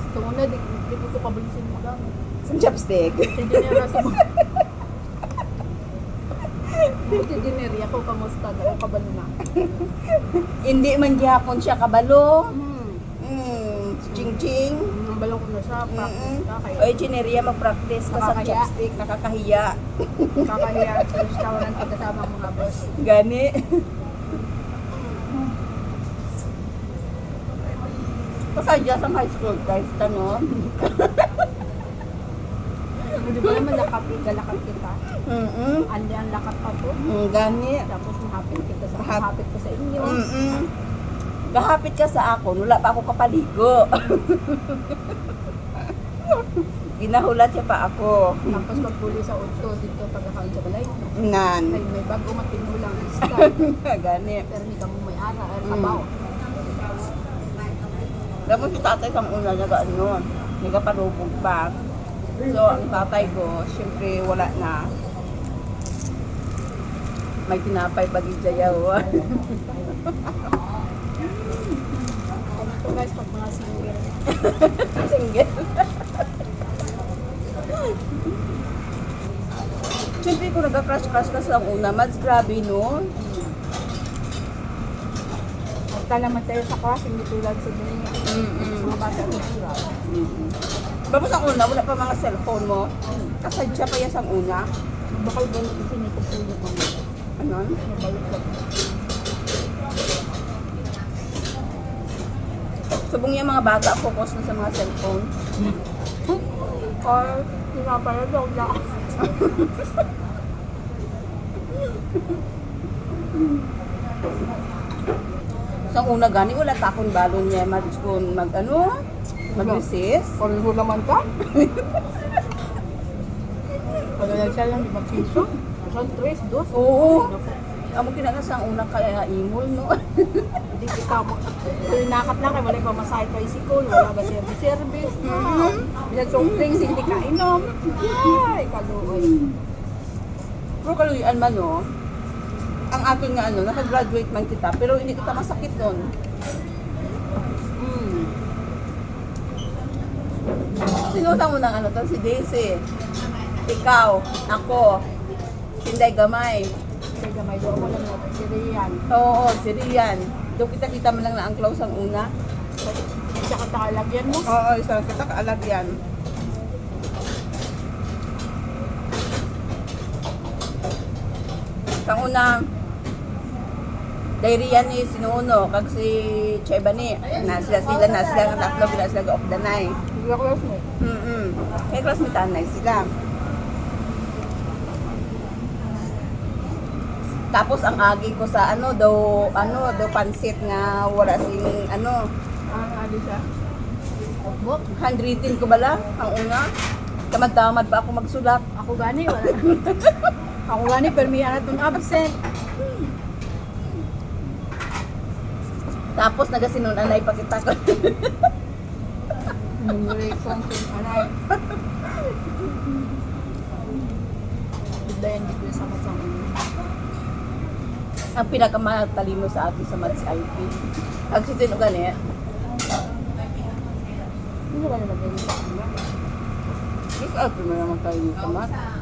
Ito muna, di ko ito pabilisin mo lang. Sa chopstick. Hindi niya nasa mo. Buti dineri ako, kamusta na, o kabalo na. Hindi man gihapon siya kabalo. Ching-ching. Ang balong ko na siya, practice ka, kaya Oy, chineria, mag-practice ka sa Nakakahiya. chopstick. Nakakahiya. kakahiya sa restaurant pagkasama ang mga boss. Gani. Pasadya sa high school, guys. Tanon. Di ba naman lakap kita? Andi ang lakap pa to. Gani. Tapos mahapit ka sa inyo. Kahapit ka sa ako, wala pa ako kapaligo. Ginahulat siya pa ako. Tapos pagpuli sa auto, dito pagkakain sa balay. Nan. Ay, may bago matinulang isa. Gani. Pero hindi ka mo may ara, ay kabaw. Dapat si tatay kang una nag-ano, nagapalubog pa. So, ang tatay ko, syempre wala na. May tinapay pag-ijayaw. Ito guys, pag mga single. Single. Siyempre kung nagka-crush-crush ka sa una, mas grabe no? Huwag ka naman tayo sa class, hindi tulad sa dunia. Mga bata ng sura. Tapos ang una, wala pa mga cellphone mo. Kasadya pa yan sa una. Bakal ba nito sinikupulot mo? Ano? Nabalot ka. Subong yung mga bata, focus na sa mga cellphone. Or, pinapala daw na. Sa una gani, wala takon balon niya mag-resist. Pareho naman ka? Pag siya lang, di mag-piso. Isang tres, dos. Oo. Amo kinagas ang una kaya imol no. Hindi kita mo. Nakap lang kay wala pa masahe tricycle, wala ba service. Bisan soft drinks, hindi ka inom. Ay, kaluoy. Pero kaluyan man no. Ang akin nga ano, naka-graduate man kita, pero hindi kita masakit nun. Sino sa unang ano to? Si Daisy. Ikaw, ako, Sinday Gamay. Kaya may doon mo lang natin si Rian. Oo, si Rian. Doon kita mo lang na ang close ang una. Isa ka takalagyan mo. Oo, isa kita kaalag yan. Kang una, dahil yan ni sinuno, kag si Chebani, na sila ang tatlo, bila sila of the night. Hindi ako lang mo. Kaya classmate anay sila. Tapos ang agi ko sa daw pansit nga wala sing Ano siya? Book? handwritten ko bala ang una. Tamad-tamad pa ako magsulat. Ako gani, wala. Ako gani, pero may anatong absent. Tapos nagasinunanay pa kita ko. Nunguri kong anay. Biglayan dito sa matsang. Ang pinakamatalino sa atin sa Maths IP. Ang sitino gani. Hindi ka na naging sa kanya. Ikaw, naman tayo sa Maths.